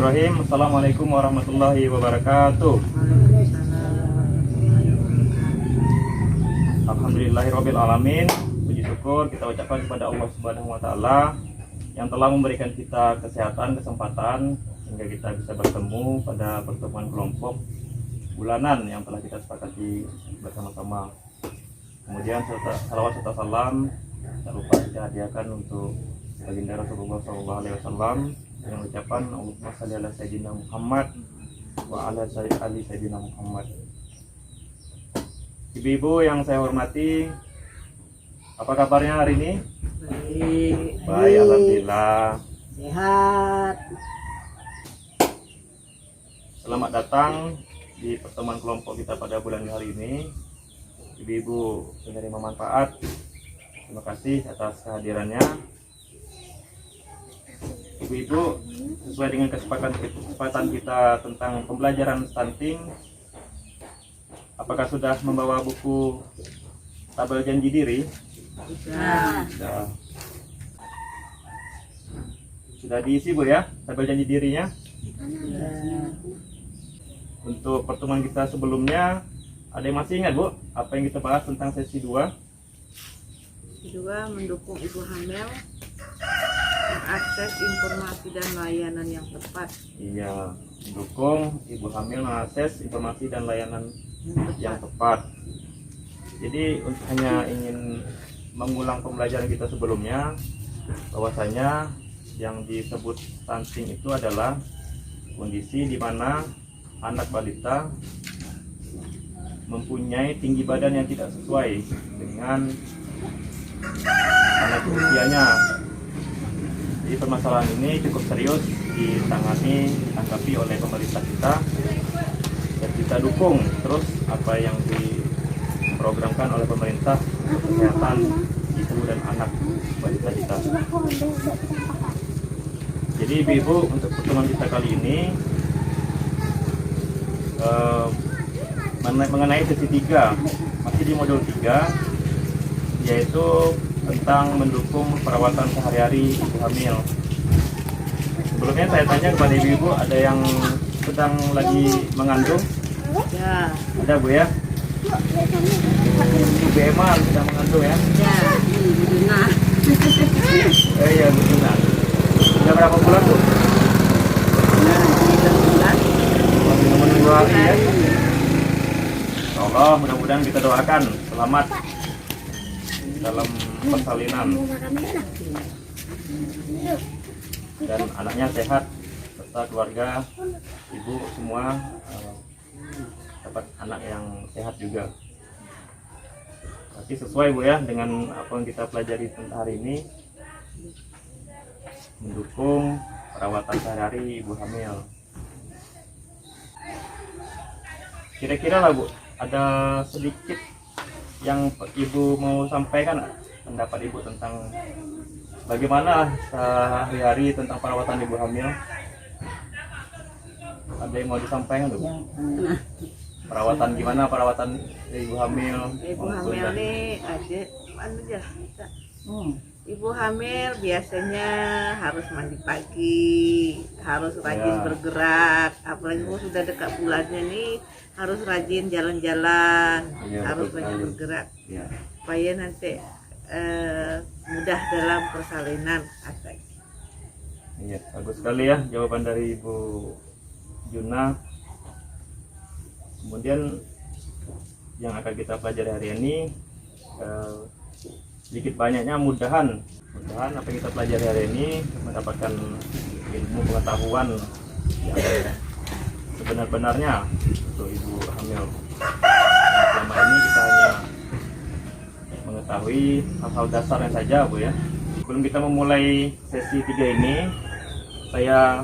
Bismillahirrahmanirrahim. Assalamualaikum warahmatullahi wabarakatuh. Alhamdulillahirabbil alamin. Puji syukur kita ucapkan kepada Allah Subhanahu wa taala yang telah memberikan kita kesehatan, kesempatan sehingga kita bisa bertemu pada pertemuan kelompok bulanan yang telah kita sepakati bersama-sama. Kemudian salawat serta salam tak lupa kita hadiahkan untuk baginda Rasulullah SAW dengan ucapan Allahumma shalli ala sayyidina Muhammad wa ala ali sayyidina Muhammad. Ibu-ibu yang saya hormati, apa kabarnya hari ini? Baik, alhamdulillah. Sehat. Selamat datang di pertemuan kelompok kita pada bulan hari ini. Ibu-ibu menerima manfaat. Terima kasih atas kehadirannya. Ibu-ibu, sesuai dengan kesepakatan kita tentang pembelajaran stunting, apakah sudah membawa buku tabel janji diri? Sudah. Sudah diisi Bu ya, tabel janji dirinya? Sudah. Untuk pertemuan kita sebelumnya, ada yang masih ingat Bu, apa yang kita bahas tentang sesi 2? Kedua, mendukung ibu hamil mengakses informasi dan layanan yang tepat. Iya, mendukung ibu hamil mengakses informasi dan layanan yang tepat. Jadi hanya ingin mengulang pembelajaran kita sebelumnya, bahwasanya yang disebut stunting itu adalah kondisi di mana anak balita mempunyai tinggi badan yang tidak sesuai dengan anak usianya. Jadi permasalahan ini cukup serius ditanggapi oleh pemerintah kita, dan kita dukung terus apa yang diprogramkan oleh pemerintah untuk kesehatan ibu dan anak balita kita. Jadi ibu-ibu, untuk pertemuan kita kali ini mengenai sesi 3, masih di modul 3, yaitu tentang mendukung perawatan sehari-hari ibu hamil. Sebelumnya saya tanya kepada ibu-ibu, ada yang sedang lagi mengandung? Ya, Ada Bu ya? Ibu Emma sedang mengandung ya? ya, ini Bu Duna. Iya Bu Duna. Sudah berapa bulan Bu? Nah, 9 bulan. Masih menunggu hari ya? Allah, mudah-mudahan kita doakan selamat dalam persalinan dan anaknya sehat serta keluarga ibu semua dapat anak yang sehat juga. Tapi sesuai Bu ya dengan apa yang kita pelajari tentang hari ini, mendukung perawatan sehari-hari ibu hamil. Kira-kira lah Bu, ada sedikit yang ibu mau sampaikan, pendapat ibu tentang bagaimana sehari-hari tentang perawatan ibu hamil? Ada yang mau disampaikan Bu? Perawatan gimana perawatan ibu hamil? Ibu hamil nih aja, ya. Ibu hamil biasanya harus mandi pagi, harus rajin Ya. bergerak, apalagi kalau sudah dekat bulannya nih harus rajin jalan-jalan, Ya, harus betul banyak sekali. bergerak Ya. supaya nanti mudah dalam persalinan asal. Iya, bagus sekali ya jawaban dari Ibu Juna. Kemudian yang akan kita pelajari hari ini, sedikit banyaknya mudahan apa yang kita pelajari hari ini mendapatkan ilmu pengetahuan yang sebenar-benarnya untuk ibu hamil. Nah, selama ini kita hanya mengetahui hal-hal dasarnya saja Bu ya. Sebelum kita memulai sesi 3 ini, saya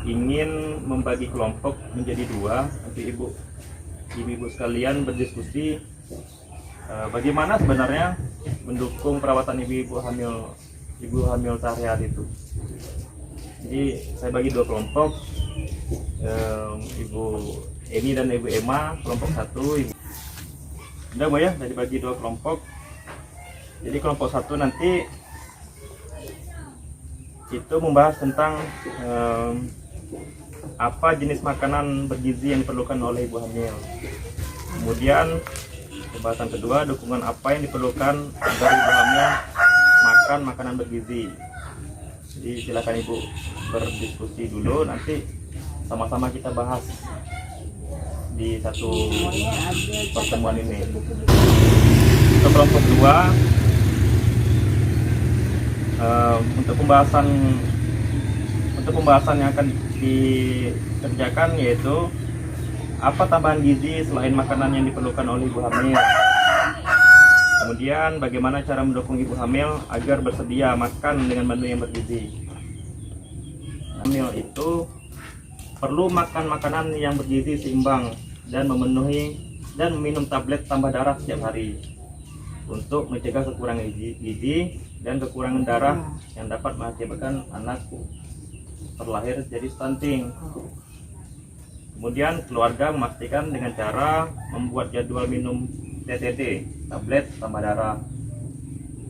ingin membagi kelompok menjadi 2. Nanti ibu-ibu sekalian berdiskusi bagaimana sebenarnya mendukung perawatan ibu hamil sehari-hari itu. Jadi saya bagi 2 kelompok, Ibu Eni dan Ibu Emma kelompok 1. Udah Bu ya, jadi bagi 2 kelompok. Jadi kelompok 1 nanti itu membahas tentang apa jenis makanan bergizi yang diperlukan oleh ibu hamil. Kemudian pembahasan kedua, dukungan apa yang diperlukan agar ibu hamil makan makanan bergizi. Jadi silakan ibu berdiskusi dulu, nanti sama-sama kita bahas di satu pertemuan ini. Untuk kelompok 2, untuk pembahasan yang akan dikerjakan yaitu apa tambahan gizi selain makanan yang diperlukan oleh ibu hamil. Kemudian bagaimana cara mendukung ibu hamil agar bersedia makan dengan menu yang bergizi. Hamil itu perlu makan makanan yang bergizi seimbang dan meminum tablet tambah darah setiap hari untuk mencegah kekurangan gizi dan kekurangan darah yang dapat mengakibatkan anak terlahir jadi stunting. Kemudian keluarga memastikan dengan cara membuat jadwal minum TTD, tablet tambah darah.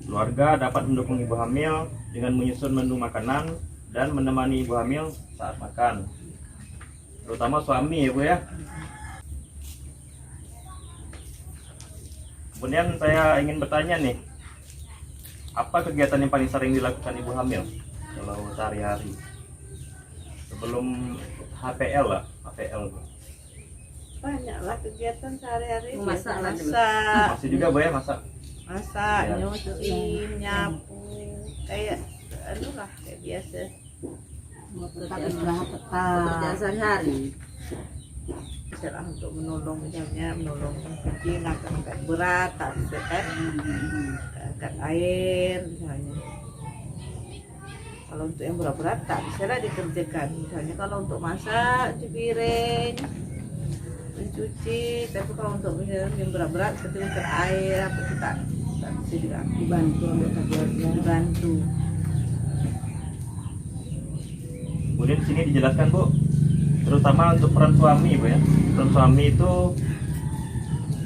Keluarga dapat mendukung ibu hamil dengan menyusun menu makanan dan menemani ibu hamil saat makan, terutama suami ya Bu ya. Kemudian saya ingin bertanya nih, apa kegiatan yang paling sering dilakukan ibu hamil kalau sehari-hari sebelum HPL lah, HPL? Banyaklah kegiatan sehari-hari. Masak lah dulu. Masak, Masih juga Bu ya masak? masak, Ya. nyuciin, nyapu, kayak lah kayak biasa. Tetap istirahat Pekerjaan tetap. sehari-hari. Misalnya untuk menolong, misalnya menolong cuci, ngangkat berat, tak bisa kan, angkat air misalnya. Kalau untuk yang berat-berat tak bisa lah dikerjakan. Misalnya kalau untuk masak, cuci piring, mencuci. Tapi kalau untuk misalnya yang berat-berat seperti angkat air apa itu tak bisa juga Dibantu anggota keluarga. dibantu. Kemudian di sini dijelaskan Bu, terutama untuk peran suami Bu ya. Peran suami itu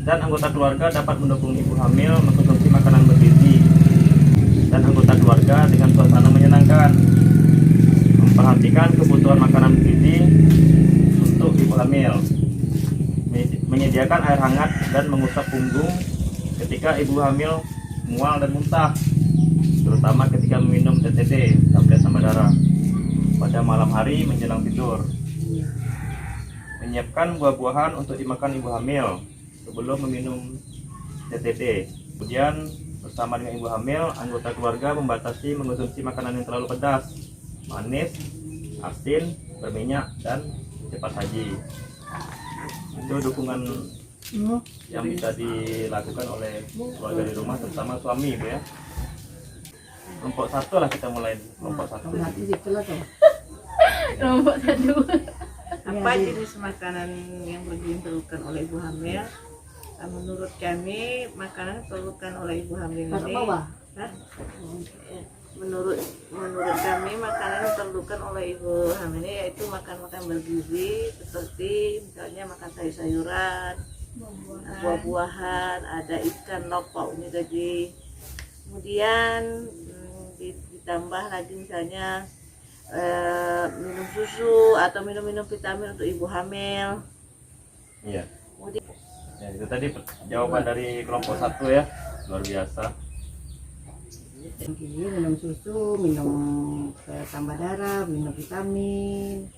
dan anggota keluarga dapat mendukung ibu hamil mengkonsumsi makanan bergizi dan anggota keluarga dengan suasana menyenangkan, memperhatikan kebutuhan makanan bergizi untuk ibu hamil, menyediakan air hangat dan mengusap punggung ketika ibu hamil mual dan muntah, terutama ketika meminum TTD, tablet tambah darah, pada malam hari menjelang tidur. Menyiapkan buah-buahan untuk dimakan ibu hamil sebelum meminum TTD. Kemudian bersama dengan ibu hamil, anggota keluarga membatasi mengonsumsi makanan yang terlalu pedas, manis, asin, berminyak, dan cepat saji. Itu dukungan yang bisa dilakukan oleh keluarga di rumah, terutama suami Bu ya. Kelompok 1 lah kita mulai, kelompok 1. Berarti itulah tuh. Kelompok 1. Apa Iya. jenis makanan yang diperlukan oleh ibu hamil? Menurut kami makanan diperlukan oleh ibu hamil Taruh ini. bawah. Hah? Menurut kami makanan yang diperlukan oleh ibu hamil ini yaitu makan bergizi seperti misalnya makan sayur-sayuran, buah-buahan, ada ikan lauk ini tadi. Kemudian ditambah lagi misalnya minum susu atau minum-minum vitamin untuk ibu hamil. Iya. Ya, itu tadi jawaban dari kelompok 1 ya, luar biasa. Gizi, minum susu, minum tambah darah, minum vitamin.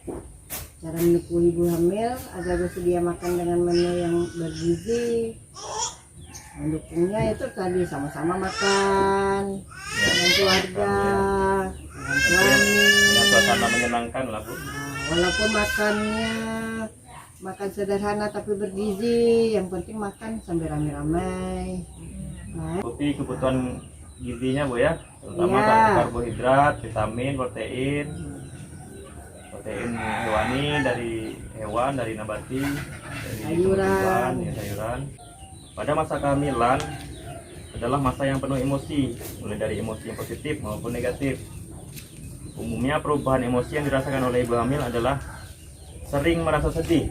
Cara mendukung ibu hamil agar bersedia makan dengan menu yang bergizi. Mendukungnya itu tadi sama-sama makan Ya, dengan keluarga, dengan suami. dengan suasana menyenangkan lah Bu. Walaupun makannya makan sederhana tapi bergizi, yang penting makan sambil rame-rame. Nah, Ikuti kebutuhan gizinya Bu ya, terutama Iya. karbohidrat, vitamin, protein hewani dari hewan, dari nabati, dari Sayuran. tumbuhan, ya, sayuran. Pada masa kehamilan adalah masa yang penuh emosi, mulai dari emosi yang positif maupun negatif. Umumnya perubahan emosi yang dirasakan oleh ibu hamil adalah sering merasa sedih,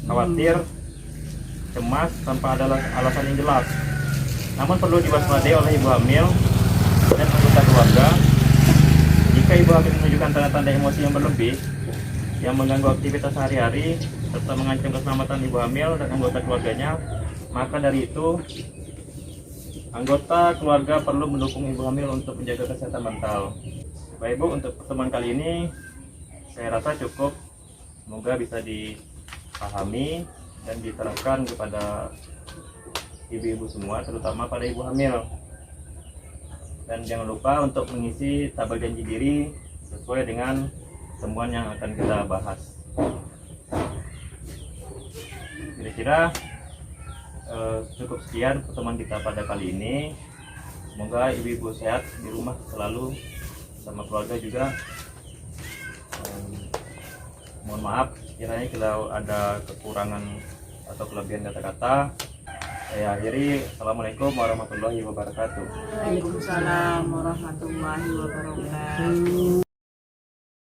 khawatir, cemas tanpa ada alasan yang jelas. Namun perlu diwaspadai oleh ibu hamil dan anggota keluarga. Jika ibu hamil menunjukkan tanda-tanda emosi yang berlebih, yang mengganggu aktivitas sehari-hari serta mengancam keselamatan ibu hamil dan anggota keluarganya, maka dari itu anggota keluarga perlu mendukung ibu hamil untuk menjaga kesehatan mental. Baik Ibu, untuk pertemuan kali ini saya rasa cukup. Semoga bisa dipahami dan diterapkan kepada ibu-ibu semua, terutama pada ibu hamil. Dan jangan lupa untuk mengisi tabel janji diri sesuai dengan temuan yang akan kita bahas. Kira-kira cukup sekian pertemuan kita pada kali ini. Semoga ibu-ibu sehat di rumah selalu sama keluarga juga. Mohon maaf kiranya kalau ada kekurangan atau kelebihan kata-kata. Saya akhiri. Assalamualaikum warahmatullahi wabarakatuh. Waalaikumsalam warahmatullahi wabarakatuh.